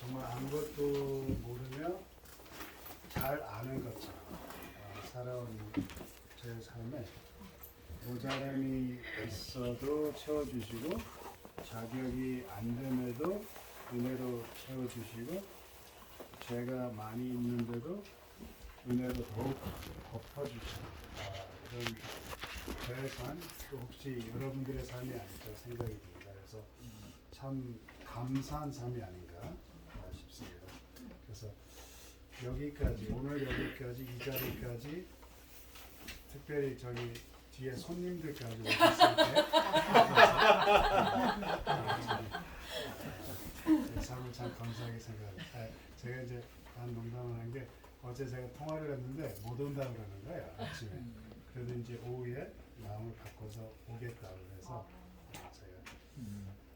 정말 아무것도 모르며 잘 아는 것처럼 살아온 제 삶에 모자람이 있어도 채워주시고 자격이 안 됨에도 은혜로 채워주시고 죄가 많이 있는데도 은혜로 더욱 덮어주시고 이런 저의 삶, 또 혹시 여러분들의 삶이 아닐까 생각이 듭니다. 그래서 참 감사한 삶이 아닌가 싶습니다. 그래서 여기까지, 오늘 여기까지, 이 자리까지, 특별히 저기 뒤에 손님들까지 오셨을 때 제 삶을 참 감사하게 생각합니다. 제가 이제 한 농담을 한 게 어제 제가 통화를 했는데 못 온다고 그러는 거예요, 아침에. 그래도 이제 오후에 마음을 바꿔서 오겠다고 해서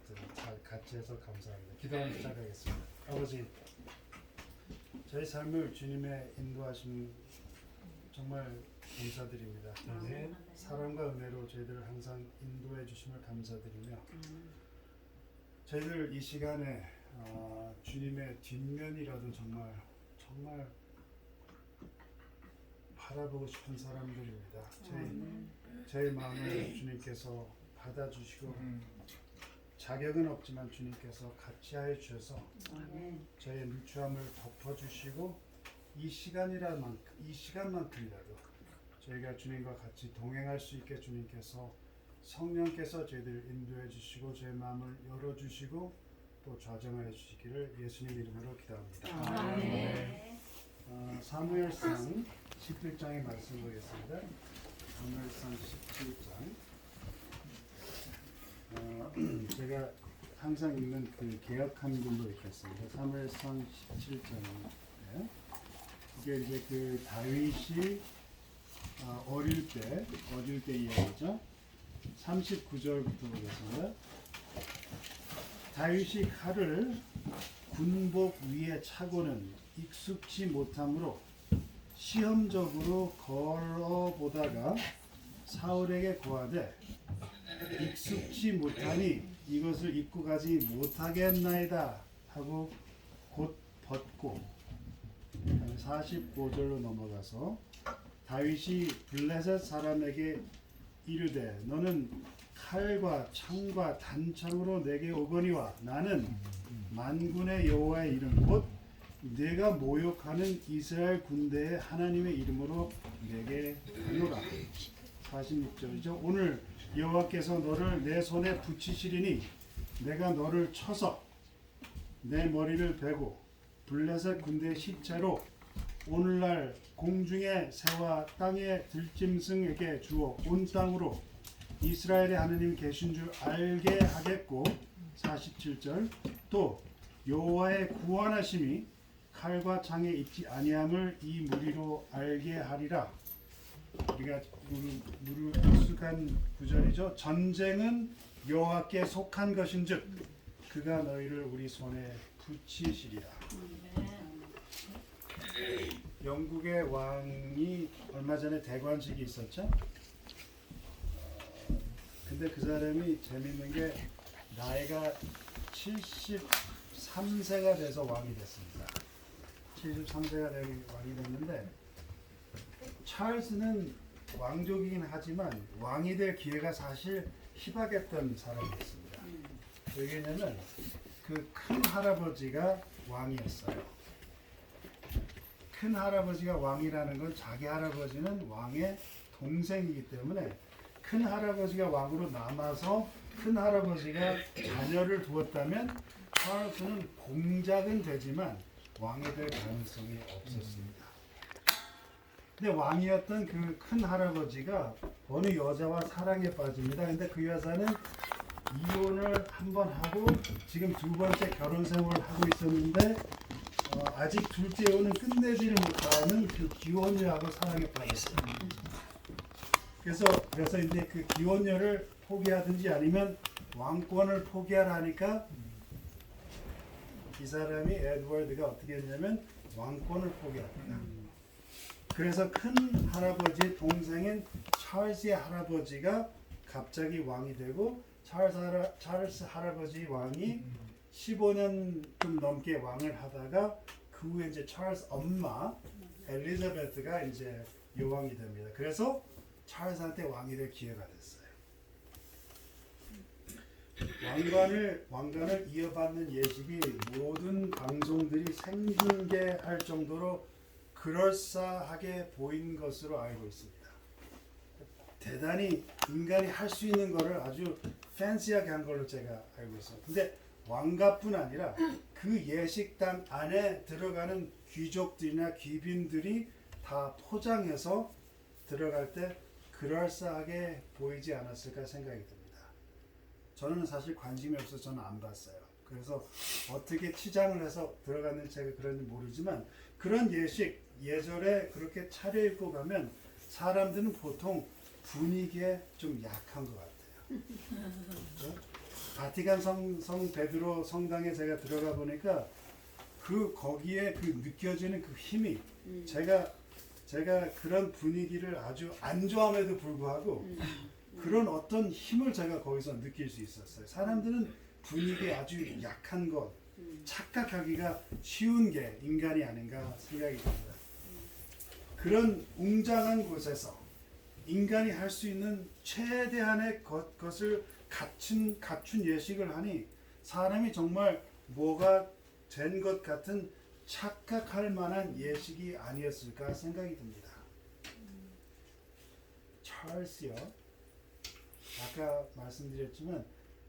제가 잘 같이 해서 감사합니다. 기도하며 시작하겠습니다. 아버지, 저희 삶을 주님의 인도하심 정말 감사드립니다. 사랑과 은혜로 저희들을 항상 인도해 주심을 감사드리며 저희들 이 시간에 주님의 뒷면이라도 정말 바라보고 싶은 사람들입니다. 저희 마음을 주님께서 받아주시고 자격은 없지만 주님께서 같이 하여 주셔서 저의 누추함을 덮어주시고 이 시간만큼이라도 저희가 주님과 같이 동행할 수 있게 주님께서 성령께서 저희들 인도해 주시고 저의 마음을 열어주시고 또 좌정하여 주시기를 예수님 이름으로 기도합니다. 사무엘상 17장의 말씀 보겠습니다. 사무엘상 17장 제가 항상 읽는 그 개역한글로 읽겠습니다. 사무엘상 17장인데 이게 이제 그 다윗이 어릴 때 이야기죠. 39절부터 보겠습니다. 다윗이 칼을 군복 위에 차고는 익숙치 못하므로 시험적으로 걸어보다가 사울에게 고하되 익숙치 못하니 이것을 입고 가지 못하겠나이다 하고 곧 벗고 45절로 넘어가서 다윗이 블레셋 사람에게 이르되 너는 칼과 창과 단창으로 내게 오거니와 나는 만군의 여호와의 이름 곧 내가 모욕하는 이스라엘 군대의 하나님의 이름으로 내게 가노라. 46절이죠. 오늘 여호와께서 너를 내 손에 붙이시리니 내가 너를 쳐서 내 머리를 베고 블레셋 군대의 시체로 오늘날 공중의 새와 땅의 들짐승에게 주어 온 땅으로 이스라엘의 하나님 계신 줄 알게 하겠고 47절 또 여호와의 구원하심이 칼과 창에 있지 아니함을 이 무리로 알게 하리라. 우리가 익숙한 구절이죠. 전쟁은 여호와께 속한 것인즉 그가 너희를 우리 손에 붙이시리라. 영국의 왕이 얼마 전에 대관식이 있었죠. 근데 그 사람이 재밌는 게 나이가 73세가 돼서 왕이 됐습니다. 73세가 되고 왕이 됐는데 찰스는 왕족이긴 하지만 왕이 될 기회가 사실 희박했던 사람이었습니다. 왜냐면 그 큰 할아버지가 왕이었어요. 큰 할아버지가 왕이라는 건 자기 할아버지는 왕의 동생이기 때문에 큰 할아버지가 왕으로 남아서 큰 할아버지가 자녀를 두었다면 찰스는 공작은 되지만 왕이 될 가능성이 없었습니다. 근데 왕이었던 그 큰 할아버지가 어느 여자와 사랑에 빠집니다. 근데 그 여자는 이혼을 한 번 하고 지금 두 번째 결혼 생활을 하고 있었는데 아직 둘째 이혼은 끝내지를 못하는 그 기혼녀하고 사랑에 빠졌어요. 그래서 이제 그 기혼녀를 포기하든지 아니면 왕권을 포기하라 하니까 이 사람이 에드워드가 어떻게 했냐면 왕권을 포기합니다. 그래서 큰 할아버지의 동생인 찰스의 할아버지가 갑자기 왕이 되고 찰스 할아버지 왕이 15년 좀 넘게 왕을 하다가 그 후에 이제 찰스 엄마 엘리자베스가 이제 여왕이 됩니다. 그래서 찰스한테 왕이 될 기회가 됐어요. 왕관을 이어받는 예식이 모든 방송들이 생중계할 정도로 그럴싸하게 보인 것으로 알고 있습니다. 대단히 인간이 할 수 있는 거를 아주 팬시하게 한 걸로 제가 알고 있어요. 근데 왕가뿐 아니라 그 예식당 안에 들어가는 귀족들이나 귀빈들이 다 포장해서 들어갈 때 그럴싸하게 보이지 않았을까 생각이 듭니다. 저는 사실 관심이 없어서 저는 안 봤어요. 그래서 어떻게 치장을 해서 들어갔는지 제가 그런지 모르지만 그런 예절에 그렇게 차려입고 가면 사람들은 보통 분위기에 좀 약한 것 같아요. 그렇죠? 바티칸 성 베드로 성당에 제가 들어가 보니까 거기에 느껴지는 그 힘이 제가 그런 분위기를 아주 안 좋아함에도 불구하고 그런 어떤 힘을 제가 거기서 느낄 수 있었어요. 사람들은 분위기에 아주 약한 것, 착각하기가 쉬운 게 인간이 아닌가 생각이 듭니다. 그런 웅장한 곳에서 인간이 할 수 있는 최대한의 것을 갖춘 예식을 하니 사람이 정말 뭐가 된 것 같은 착각할 만한 예식이 아니었을까 생각이 듭니다. 찰스요. 아까 말씀드렸지만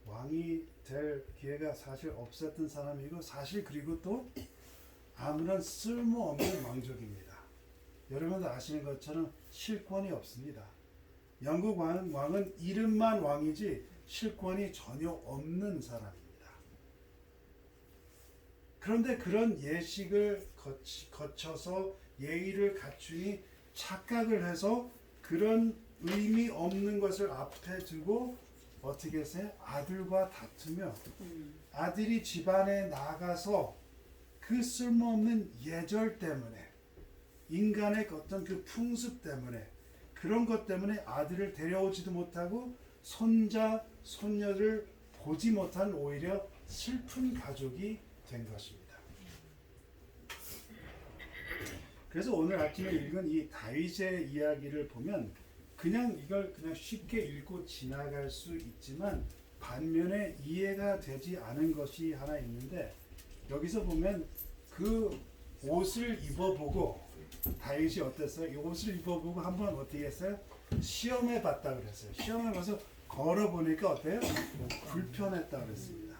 왕이 될 기회가 사실 없었던 사람이고 사실 그리고 또 아무런 쓸모없는 왕족입니다. 여러분도 아시는 것처럼 실권이 없습니다. 영국 왕은 이름만 왕이지 실권이 전혀 없는 사람입니다. 그런데 그런 예식을 거쳐서 예의를 갖추니 착각을 해서 그런 의미 없는 것을 앞에 두고 어떻게 했어요? 아들과 다투며 아들이 집안에 나가서 그 쓸모없는 예절 때문에 인간의 어떤 그 풍습 때문에 그런 것 때문에 아들을 데려오지도 못하고 손자, 손녀를 보지 못한 오히려 슬픈 가족이 된 것입니다. 그래서 오늘 아침에 읽은 이 다윗의 이야기를 보면 이걸 그냥 쉽게 읽고 지나갈 수 있지만 반면에 이해가 되지 않은 것이 하나 있는데 여기서 보면 그 옷을 입어보고 다윗이 어땠어요? 이 옷을 입어보고 한번 어떻게 했어요? 시험해 봤다 그랬어요. 시험해 봐서 걸어보니까 어때요? 불편했다 그랬습니다.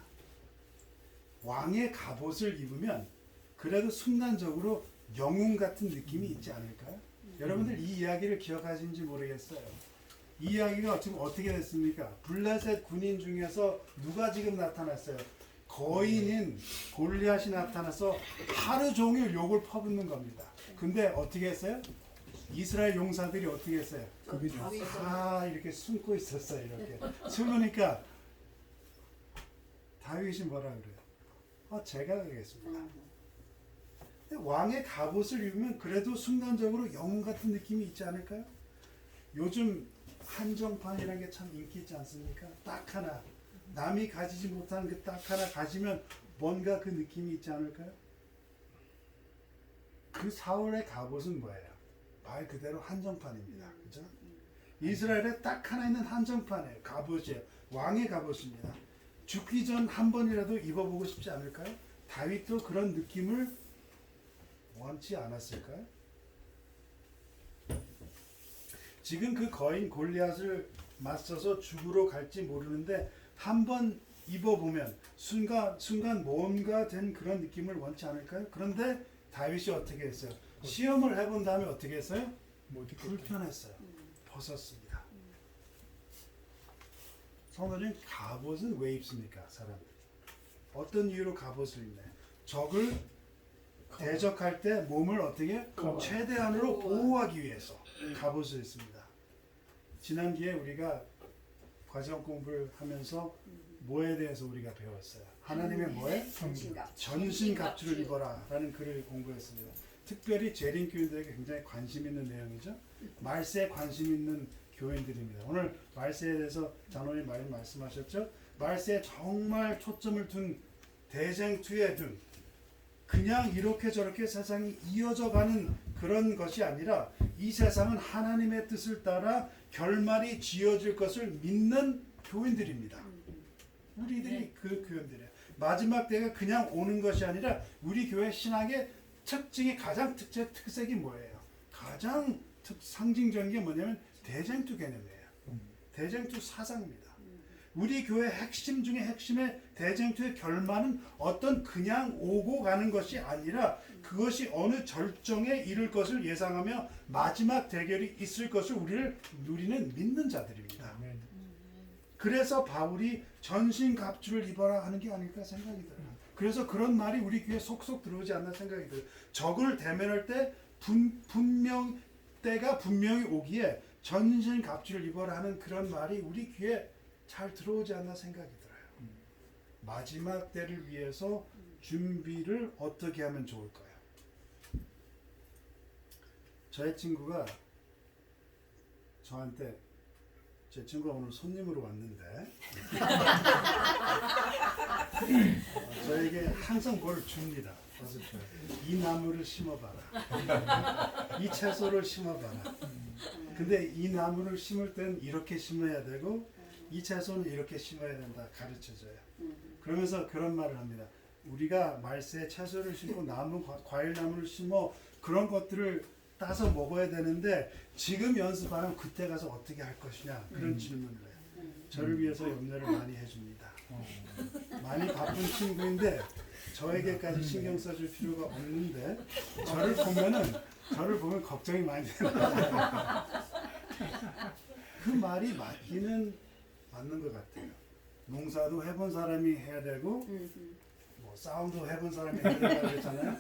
왕의 갑옷을 입으면 그래도 순간적으로 영웅 같은 느낌이 있지 않을까요? 여러분들 이 이야기를 기억하시는지 모르겠어요. 이 이야기가 지금 어떻게 됐습니까? 블레셋 군인 중에서 누가 지금 나타났어요? 거인인 골리앗이 나타나서 하루 종일 욕을 퍼붓는 겁니다. 근데 어떻게 했어요? 이스라엘 용사들이 어떻게 했어요? 이렇게 숨고 있었어요. 이렇게 숨으니까 다윗이 뭐라 그래요? 제가 가겠습니다. 왕의 갑옷을 입으면 그래도 순간적으로 영웅 같은 느낌이 있지 않을까요? 요즘 한정판이라는 게 참 인기 있지 않습니까? 딱 하나 남이 가지지 못한 그 딱 하나 가지면 뭔가 그 느낌이 있지 않을까요? 그 사울의 갑옷은 뭐예요? 말 그대로 한정판입니다. 그죠? 이스라엘에 딱 하나 있는 한정판이에요. 갑옷이에요. 왕의 갑옷입니다. 죽기 전 한 번이라도 입어보고 싶지 않을까요? 다윗도 그런 느낌을 원치 않았을까요? 지금 그 거인 골리앗을 맞서서 죽으러 갈지 모르는데 한번 입어보면 순간 뭔가 된 그런 느낌을 원치 않을까요? 그런데 다윗이 어떻게 했어요? 시험을 해본 다음에 어떻게 했어요? 불편했어요. 벗었습니다. 성도님, 갑옷은 왜 입습니까? 사람들이 어떤 이유로 갑옷을 입나요? 적을 대적할 때 몸을 어떻게 최대한으로 보호하기 위해서 갑옷을 입습니다. 지난 기회에 우리가 과정 공부를 하면서 뭐에 대해서 우리가 배웠어요? 하나님의 뭐에? 전신갑주를 입어라 라는 글을 공부했습니다. 특별히 재림 교인들에게 굉장히 관심 있는 내용이죠. 말세에 관심 있는 교인들입니다. 오늘 말세에 대해서 장로님 많이 말씀하셨죠? 말세에 정말 초점을 둔 대쟁투의 등 그냥 이렇게 저렇게 세상이 이어져 가는 그런 것이 아니라 이 세상은 하나님의 뜻을 따라 결말이 지어질 것을 믿는 교인들입니다. 우리들이 그 교인들이에요. 마지막 때가 그냥 오는 것이 아니라 우리 교회 신앙의 특징이 가장 특색이 뭐예요? 가장 상징적인 게 뭐냐면 대쟁투 개념이에요. 대쟁투 사상입니다. 우리 교회 핵심 중에 핵심의 대쟁투의 결말은 어떤 그냥 오고 가는 것이 아니라 그것이 어느 절정에 이를 것을 예상하며 마지막 대결이 있을 것을 우리는 믿는 자들입니다. 그래서 바울이 전신갑주를 입어라 하는 게 아닐까 생각이 들어요. 그래서 그런 말이 우리 귀에 속속 들어오지 않나 생각이 들어요. 적을 대면할 때 때가 분명히 오기에 전신갑주를 입어라 하는 그런 말이 우리 귀에 잘 들어오지 않나 생각이 들어요. 마지막 때를 위해서 준비를 어떻게 하면 좋을까요? 저의 친구가 저한테 제 친구가 오늘 손님으로 왔는데 저에게 항상 뭘 줍니다. 그래서 이 나무를 심어봐라. 이 채소를 심어봐라. 근데 이 나무를 심을 땐 이렇게 심어야 되고 이 채소는 이렇게 심어야 된다 가르쳐줘요. 그러면서 그런 말을 합니다. 우리가 말세에 채소를 심고 과일 나무를 심어 그런 것들을 따서 먹어야 되는데 지금 연습 안 하면 그때 가서 어떻게 할 것이냐 그런 질문을 해요. 저를 위해서 염려를 많이 해줍니다. 많이 바쁜 친구인데 저에게까지 신경 써줄 필요가 없는데 저를 보면 걱정이 많이 돼요. 그 말이 맞는 것 같아요. 농사도 해본 사람이 해야 되고 뭐 싸움도 해본 사람이 해야 된다고 했잖아요.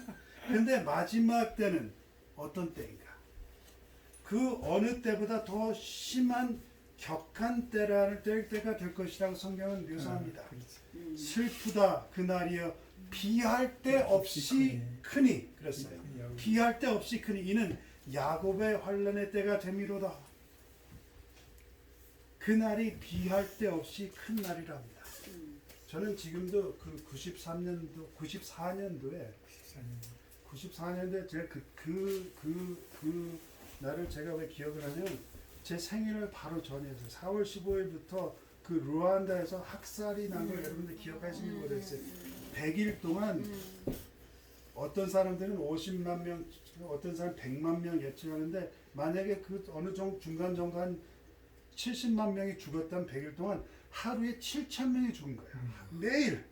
근데 마지막 때는 어떤 때인가? 그 어느 때보다 더 심한 격한 때가 될 것이라고 성경은 묘사합니다. 슬프다 그날이여 비할 데 없이 크니 그랬어요. 비할 데 없이 크니 이는 야곱의 환난의 때가 되미로다. 그날이 비할 데 없이 큰 날이라 합니다. 저는 지금도 그 94년도에 제가 그 날을 제가 왜 기억을 하냐면 제 생일을 바로 전이었어요. 4월 15일부터 그 루안다에서 학살이 난 걸 여러분들 기억하시는 거겠어요. 100일 동안 어떤 사람들은 50만 명, 어떤 사람 100만 명 예측하는데 만약에 그 어느 중간 정도 한 70만 명이 죽었다면 100일 동안 하루에 7천 명이 죽은 거예요. 매일.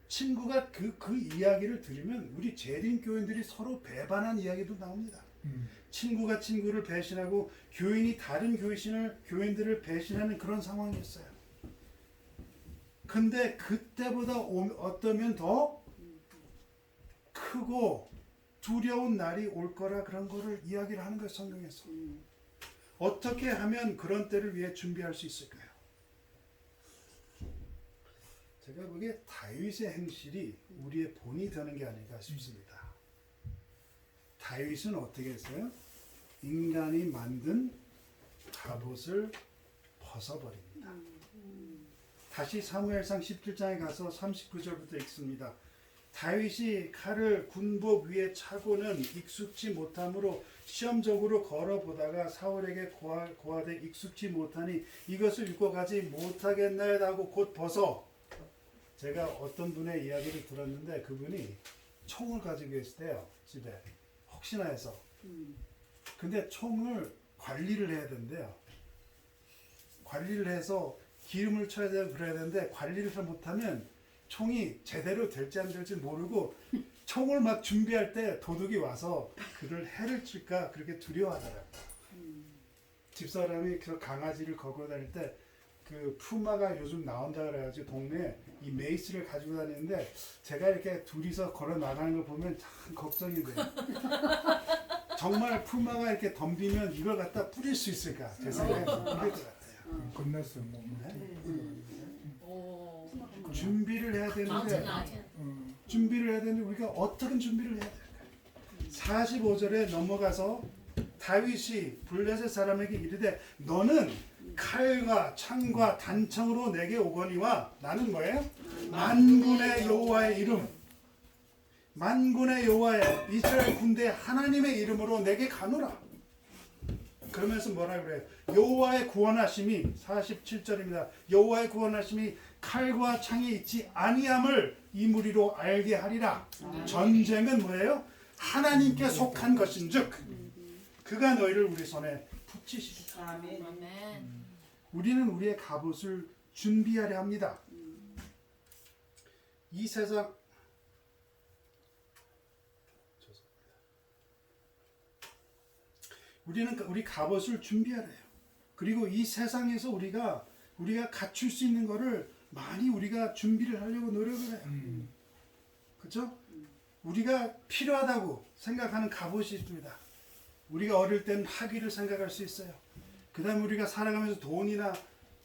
친구가 그 이야기를 들으면 우리 재림 교인들이 서로 배반한 이야기도 나옵니다. 친구가 친구를 배신하고 교인이 다른 교인들을 배신하는 그런 상황이었어요. 근데 그때보다 어쩌면 더 크고 두려운 날이 올 거라 그런 거를 이야기를 하는 거예요, 성경에서. 어떻게 하면 그런 때를 위해 준비할 수 있을까요? 제가 보기에 다윗의 행실이 우리의 본이 되는 게 아닐까 싶습니다. 다윗은 어떻게 했어요? 인간이 만든 갑옷을 벗어버립니다. 다시 사무엘상 17장에 가서 39절부터 읽습니다. 다윗이 칼을 군복 위에 차고는 익숙지 못함으로 시험적으로 걸어보다가 사울에게 고하되 익숙지 못하니 이것을 입고 가지 못하겠나이다 하고 곧 벗어. 제가 어떤 분의 이야기를 들었는데 그분이 총을 가지고 계시대요. 집에. 혹시나 해서. 근데 총을 관리를 해야 된대요. 관리를 해서 기름을 쳐야 되고 그래야 되는데 관리를 못하면 총이 제대로 될지 안 될지 모르고 총을 막 준비할 때 도둑이 와서 그를 해를 칠까 그렇게 두려워하더라고요. 집사람이 그 강아지를 걸고 다닐 때 그 푸마가 요즘 나온다 그래가지고 동네에 이 메이스를 가지고 다니는데 제가 이렇게 둘이서 걸어 나가는 거 보면 참 걱정이 돼요. 정말 푸마가 이렇게 덤비면 이걸 갖다 뿌릴 수 있을까? 제 생각에 뿌릴 것 같아요. 끝났어. 준비를 해야 되는데 우리가 어떻게 준비를 해야 될까요? 45절에 넘어가서 다윗이 블레셋 사람에게 이르되 너는 칼과 창과 단청으로 내게 오거니와 나는 뭐예요? 만군의 여호와의 이름, 만군의 여호와의 이스라엘 군대 하나님의 이름으로 내게 가노라. 그러면서 뭐라 그래요? 여호와의 구원하심이 47절입니다. 여호와의 구원하심이 칼과 창이 있지 아니함을 이 무리로 알게 하리라. 전쟁은 뭐예요? 하나님께 속한 것인즉 그가 너희를 우리 손에 붙이시리라. 아멘. 우리는 우리의 갑옷을 준비하려 합니다. 이 세상 우리는 우리 갑옷을 준비하려 해요. 그리고 이 세상에서 우리가 갖출 수 있는 거를 많이 우리가 준비를 하려고 노력을 해요. 그렇죠? 우리가 필요하다고 생각하는 갑옷이 있습니다. 우리가 어릴 때는 학위를 생각할 수 있어요. 그 다음에 우리가 살아가면서 돈이나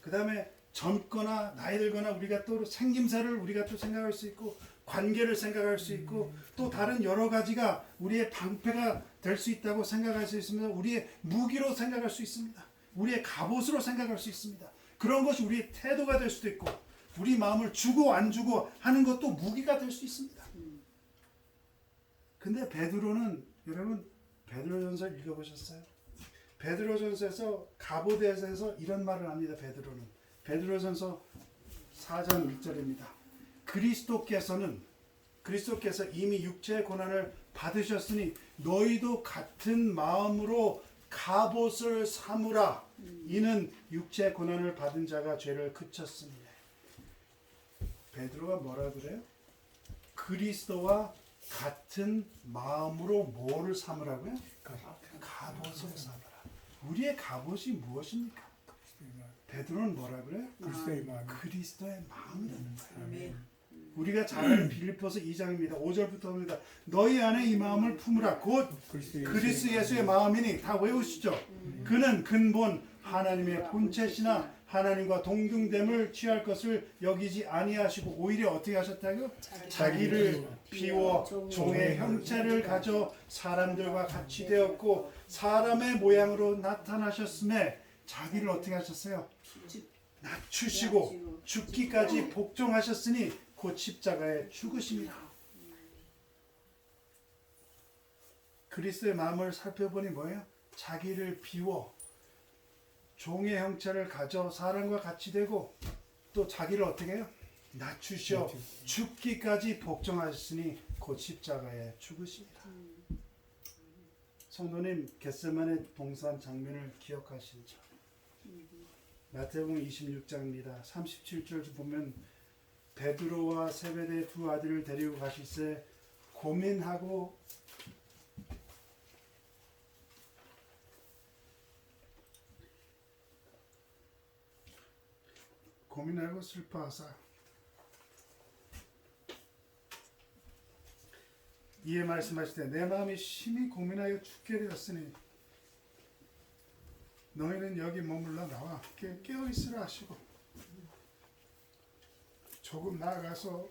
그 다음에 젊거나 나이 들거나 우리가 또 생김새를 우리가 또 생각할 수 있고 관계를 생각할 수 있고 또 다른 여러 가지가 우리의 방패가 될 수 있다고 생각할 수 있습니다. 우리의 무기로 생각할 수 있습니다. 우리의 갑옷으로 생각할 수 있습니다. 그런 것이 우리의 태도가 될 수도 있고 우리 마음을 주고 안 주고 하는 것도 무기가 될 수 있습니다. 근데 베드로는 여러분 베드로전서 읽어보셨어요? 베드로전서에서 갑옷에서 이런 말을 합니다. 베드로전서 4장 1절입니다. 그리스도께서 이미 육체의 고난을 받으셨으니 너희도 같은 마음으로 갑옷을 삼으라. 이는 육체의 고난을 받은 자가 죄를 그쳤습니다. 베드로가 뭐라 그래요? 그리스도와 같은 마음으로 뭐를 삼으라고요? 갑옷을 삼으라. 우리의 갑옷이 무엇입니까? 베드로는 뭐라 그래요? 그리스도의 마음이라는 거예요. 우리가 잘 아는 빌립보서 2장입니다. 5절부터 봅니다. 너희 안에 이 마음을 품으라. 곧 그리스도 예수의 마음이니 다 외우시죠. 그는 근본 하나님의 본체시나 하나님과 동등됨을 취할 것을 여기지 아니하시고 오히려 어떻게 하셨다고요? 자기를 비워 종의 형체를 가져 사람들과 같이 되었고 사람의 모양으로 나타나셨음에 자기를 어떻게 하셨어요? 낮추시고 죽기까지 복종하셨으니 곧 십자가에 죽으십니다. 그리스도의 마음을 살펴보니 뭐예요? 자기를 비워 종의 형체를 가져 사람과 같이 되고 또 자기를 어떻게 해요? 낮추셔 죽기까지 복종하셨으니 곧 십자가에 죽으십니다. 성도님 겟세마네 동산 장면을 기억하시죠? 마태복음 26장입니다. 37절 보면 베드로와 세베대 두 아들을 데리고 가실새 고민하고 슬퍼하사 이에 말씀하시되 내 마음이 심히 고민하여 죽게 되었으니 너희는 여기 머물러 나와 깨어있으라 하시고 조금 나아가서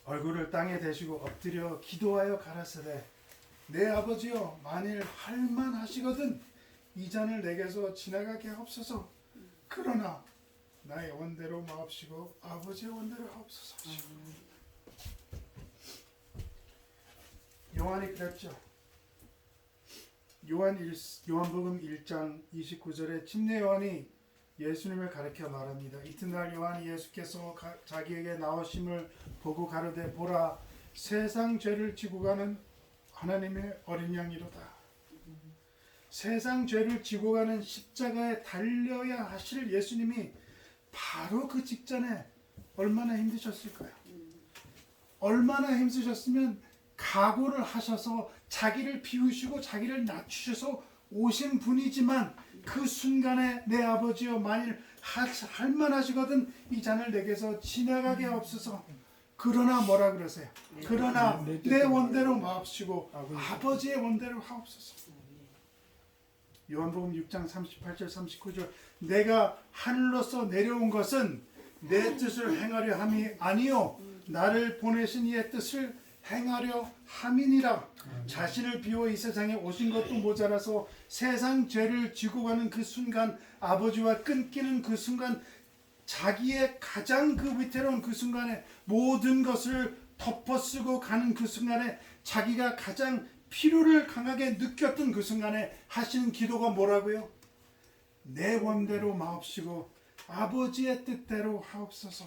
얼굴을 땅에 대시고 엎드려 기도하여 가라사대 내 아버지여 만일 할만하시거든 이 잔을 내게서 지나가게 하옵소서. 그러나 나의 원대로 마옵시고 아버지의 원대로 하옵소서 하시고 요한이 그랬죠. 요한복음 1장 29절에 침례 요한이 예수님을 가리켜 말합니다. 이튿날 요한이 예수께서 자기에게 나오심을 보고 가로되 보라 세상 죄를 지고 가는 하나님의 어린 양이로다. 세상 죄를 지고 가는 십자가에 달려야 하실 예수님이 바로 그 직전에 얼마나 힘드셨을까요? 얼마나 힘드셨으면 각오를 하셔서 자기를 비우시고 자기를 낮추셔서 오신 분이지만 그 순간에 내 아버지여 만일 할만하시거든 이 잔을 내게서 지나가게 하옵소서. 그러나 뭐라 그러세요? 그러나 내 원대로 마옵시고 아버지의 원대로 하옵소서. 요한복음 6장 38절 39절 내가 하늘로서 내려온 것은 내 뜻을 행하려 함이 아니요 나를 보내신 이의 뜻을 행하려 함이니라. 자신을 비워 이 세상에 오신 것도 모자라서 세상 죄를 지고 가는 그 순간, 아버지와 끊기는 그 순간, 자기의 가장 그 위태로운 그 순간에 모든 것을 덮어쓰고 가는 그 순간에, 자기가 가장 필요를 강하게 느꼈던 그 순간에 하시는 기도가 뭐라고요? 내 원대로 마옵시고 아버지의 뜻대로 하옵소서.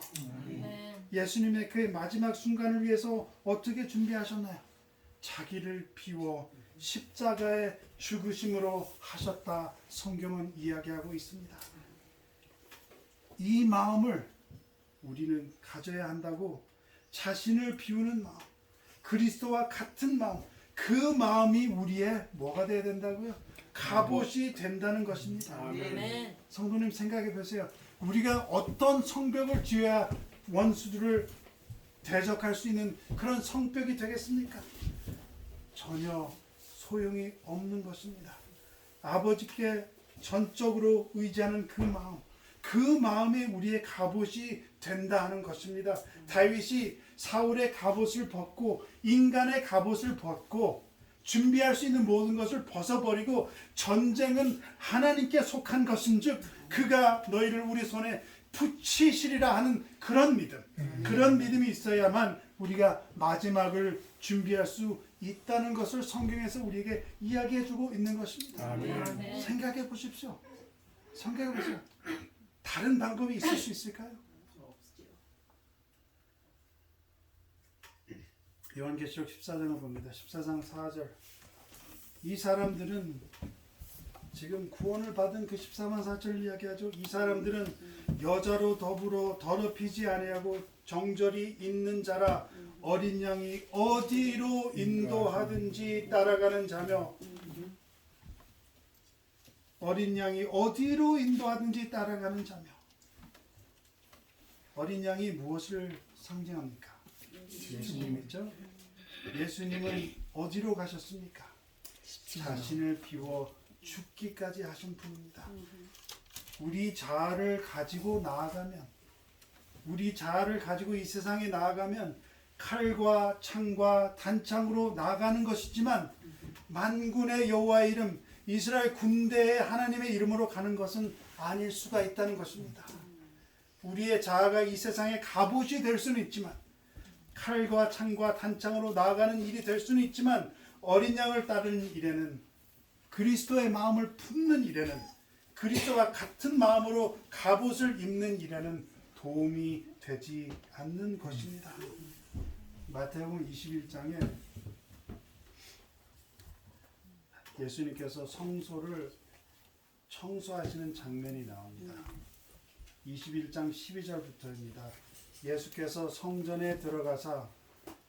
예수님의 그 마지막 순간을 위해서 어떻게 준비하셨나요? 자기를 비워 십자가의 죽으심으로 하셨다, 성경은 이야기하고 있습니다. 이 마음을 우리는 가져야 한다고. 자신을 비우는 마음, 그리스도와 같은 마음, 그 마음이 우리의 뭐가 돼야 된다고요? 갑옷이 된다는 것입니다. 아멘. 성도님 생각해 보세요. 우리가 어떤 성벽을 지어야 원수들을 대적할 수 있는 그런 성벽이 되겠습니까? 전혀 소용이 없는 것입니다. 아버지께 전적으로 의지하는 그 마음, 그 마음이 우리의 갑옷이 된다 하는 것입니다. 다윗이 사울의 갑옷을 벗고 인간의 갑옷을 벗고 준비할 수 있는 모든 것을 벗어버리고, 전쟁은 하나님께 속한 것인즉 그가 너희를 우리 손에 붙이시리라 하는 그런 믿음, 그런 믿음이 있어야만 우리가 마지막을 준비할 수 있다는 것을 성경에서 우리에게 이야기해주고 있는 것입니다. 아멘. 생각해 보십시오. 생각해 보세요. 다른 방법이 있을 수 있을까요? 요한계시록 14장을 봅니다. 14장 4절. 이 사람들은 지금 구원을 받은 그 14만 4천을 이야기하죠. 이 사람들은 여자로 더불어 더럽히지 아니하고 정절이 있는 자라, 어린 양이 어디로 인도하든지 따라가는 자며, 어린 양이 어디로 인도하든지 따라가는 자며. 어린 양이 무엇을 상징합니까? 예수님이죠. 예수님은 어디로 가셨습니까? 자신을 비워 죽기까지 하신 분입니다. 우리 자아를 가지고 나아가면, 우리 자아를 가지고 이 세상에 나아가면 칼과 창과 단창으로 나아가는 것이지만, 만군의 여호와의 이름, 이스라엘 군대의 하나님의 이름으로 가는 것은 아닐 수가 있다는 것입니다. 우리의 자아가 이 세상의 갑옷이 될 수는 있지만, 칼과 창과 단창으로 나아가는 일이 될 수는 있지만, 어린 양을 따르는 일에는, 그리스도의 마음을 품는 일에는, 그리스도와 같은 마음으로 갑옷을 입는 일에는 도움이 되지 않는 것입니다. 마태복음 21장에 예수님께서 성소를 청소하시는 장면이 나옵니다. 21장 12절부터입니다. 예수께서 성전에 들어가사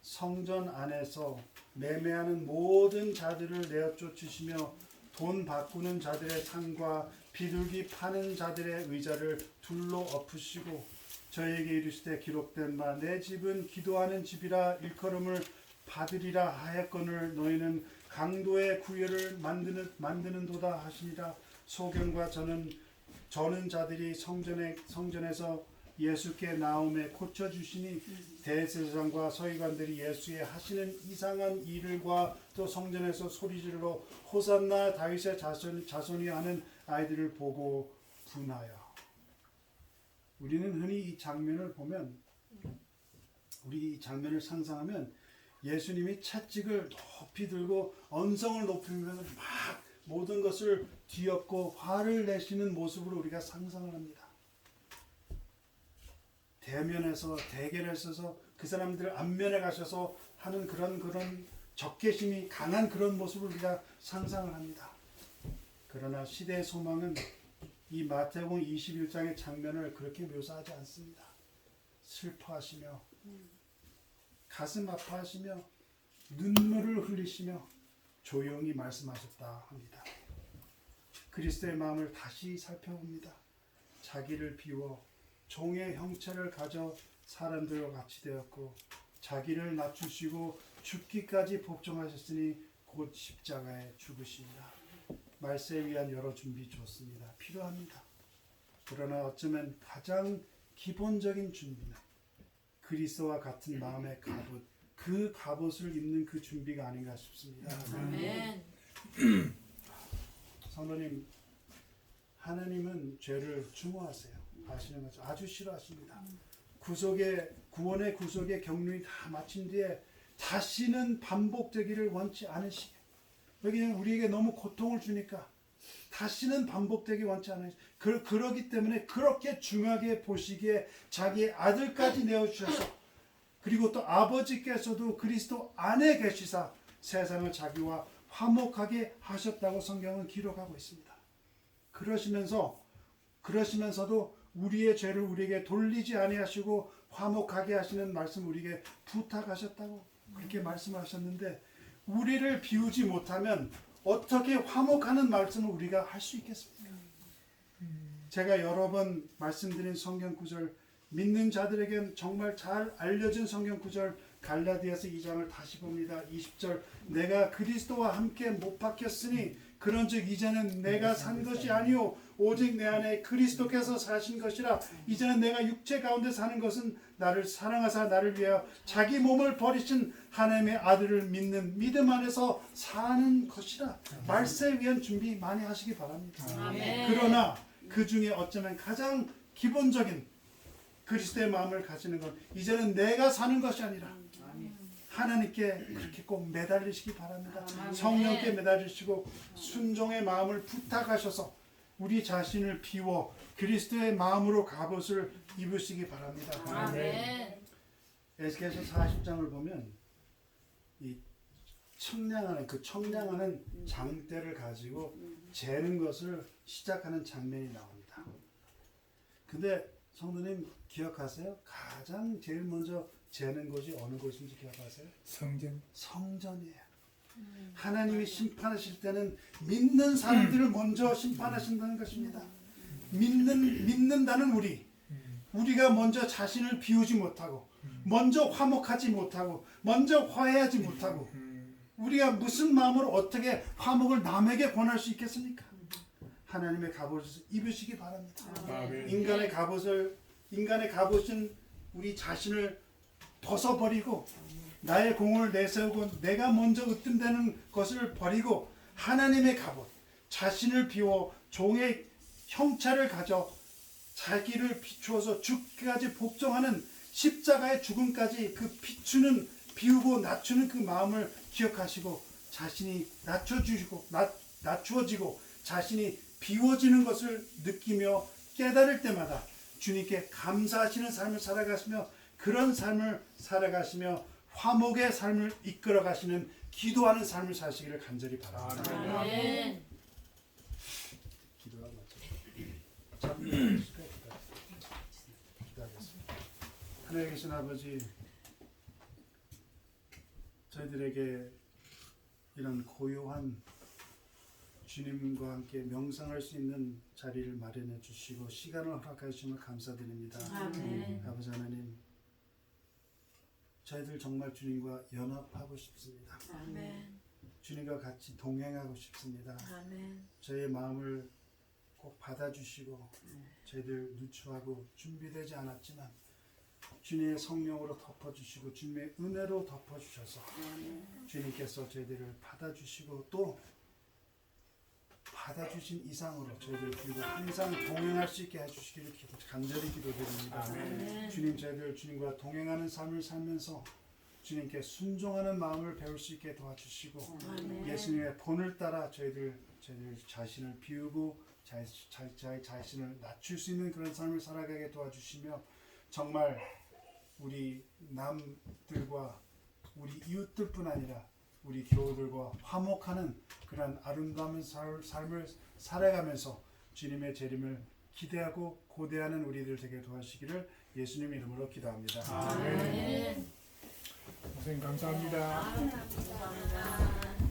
성전 안에서 매매하는 모든 자들을 내어 쫓으시며 돈 바꾸는 자들의 상과 비둘기 파는 자들의 의자를 둘로 엎으시고 저에게 이르시되 기록된 바 내 집은 기도하는 집이라 일컬음을 받으리라 하였거늘 너희는 강도의 구애를 만드는도다 하시니라. 소경과 저는 자들이 성전에서 예수께 나옴에 고쳐주시니 대제사장과 서기관들이 예수의 하시는 이상한 일과 또 성전에서 소리지르러 호산나 다윗의 자손이 하는 아이들을 보고 분하여. 우리는 흔히 이 장면을 보면, 우리 이 장면을 상상하면 예수님이 채찍을 높이 들고 언성을 높이면서 막 모든 것을 뒤엎고 화를 내시는 모습을 우리가 상상을 합니다. 대면에서 대결에 서서 그 사람들 앞면에 가셔서 하는 그런 적개심이 강한 그런 모습을 우리가 상상을 합니다. 그러나 시대의 소망은 이 마태복음 21장의 장면을 그렇게 묘사하지 않습니다. 슬퍼하시며 가슴 아파하시며 눈물을 흘리시며 조용히 말씀하셨다 합니다. 그리스도의 마음을 다시 살펴봅니다. 자기를 비워 종의 형체를 가져 사람들과 같이 되었고 자기를 낮추시고 죽기까지 복종하셨으니 곧 십자가에 죽으시니라. 말세에 위한 여러 준비 좋습니다. 필요합니다. 그러나 어쩌면 가장 기본적인 준비는 그리스도와 같은 마음의 갑옷, 그 갑옷을 입는 그 준비가 아닌가 싶습니다. 아멘. 성도님, 하나님은 죄를 추모하세요. 아시는 거죠? 아주 싫어하십니다. 구원의 구속의 경륜이 다 마친 뒤에 다시는 반복되기를 원치 않으시게. 왜냐하면 우리에게 너무 고통을 주니까 다시는 반복되기 원치 않으시게. 그러기 때문에 그렇게 중하게 보시기에 자기의 아들까지 내어주셔서, 그리고 또 아버지께서도 그리스도 안에 계시사 세상을 자기와 화목하게 하셨다고 성경은 기록하고 있습니다. 그러시면서도 우리의 죄를 우리에게 돌리지 아니하시고 화목하게 하시는 말씀 우리에게 부탁하셨다고 그렇게 말씀하셨는데, 우리를 비우지 못하면 어떻게 화목하는 말씀을 우리가 할 수 있겠습니까? 제가 여러 번 말씀드린 성경 구절, 믿는 자들에겐 정말 잘 알려진 성경 구절, 갈라디아서 2장을 다시 봅니다. 20절, 내가 그리스도와 함께 못 박혔으니 그런즉 이제는 내가 산 것이 아니요 오직 내 안에 그리스도께서 사신 것이라. 이제는 내가 육체 가운데 사는 것은 나를 사랑하사 나를 위하여 자기 몸을 버리신 하나님의 아들을 믿는 믿음 안에서 사는 것이라. 말세에 위한 준비 많이 하시기 바랍니다. 아멘. 그러나 그 중에 어쩌면 가장 기본적인 그리스도의 마음을 가지는 건 이제는 내가 사는 것이 아니라 하나님께 그렇게 꼭 매달리시기 바랍니다. 성령께 매달리시고 순종의 마음을 부탁하셔서 우리 자신을 비워 그리스도의 마음으로 갑옷을 입으시기 바랍니다. 아멘. 에스겔서 40장을 보면 이 청량하는 장대를 가지고 재는 것을 시작하는 장면이 나옵니다. 근데 성도님 기억하세요? 가장 제일 먼저 재는 곳이 어느 곳인지 기억하세요? 성전이에요. 하나님이 심판하실 때는 믿는 사람들을 먼저 심판하신다는 것입니다. 믿는다는 우리가 먼저 자신을 비우지 못하고, 먼저 화목하지 못하고, 먼저 화해하지 못하고, 우리가 무슨 마음으로 어떻게 화목을 남에게 권할 수 있겠습니까? 하나님의 갑옷을 입으시기 바랍니다. 인간의 갑옷은 우리 자신을 벗어버리고 나의 공을 내세우고 내가 먼저 으뜸되는 것을 버리고 하나님의 갑옷, 자신을 비워 종의 형체를 가져 자기를 비추어서 죽기까지 복종하는 십자가의 죽음까지 그 비우고 낮추는 그 마음을 기억하시고, 자신이 낮추어지고 자신이 비워지는 것을 느끼며 깨달을 때마다 주님께 감사하시는 삶을 살아가시며, 그런 삶을 살아가시며 화목의 삶을 이끌어 가시는 기도하는 삶을 사시기를 간절히 바랍니다. 아멘. 기도하고 기도하겠습니다. 하늘에 계신 아버지, 저희들에게 이런 고요한 주님과 함께 명상할 수 있는 자리를 마련해 주시고 시간을 허락해 주심을 감사드립니다. 아멘. 아버지 하나님, 저희들 정말 주님과 연합하고 싶습니다. 아멘. 주님과 같이 동행하고 싶습니다. 아멘. 저희의 마음을 꼭 받아주시고, 저희들 누추하고 준비되지 않았지만 주님의 성령으로 덮어주시고 주님의 은혜로 덮어주셔서 주님께서 저희들을 받아주시고 또 받아주신 이상으로 저희들 그리고 항상 동행할 수 있게 해주시기를 간절히 기도드립니다. 아멘. 주님, 저희들 주님과 동행하는 삶을 살면서 주님께 순종하는 마음을 배울 수 있게 도와주시고, 아멘. 예수님의 본을 따라 저희들 자신을 비우고 자기 자신을 낮출 수 있는 그런 삶을 살아가게 도와주시며, 정말 우리 남들과 우리 이웃들뿐 아니라 우리 교우들과 화목하는 그런 아름다운 삶을 살아가면서 주님의 재림을 기대하고 고대하는 우리들 되게 도와주시기를 예수님 이름으로 기도합니다. 아멘. 고생 감사합니다. 감사합니다.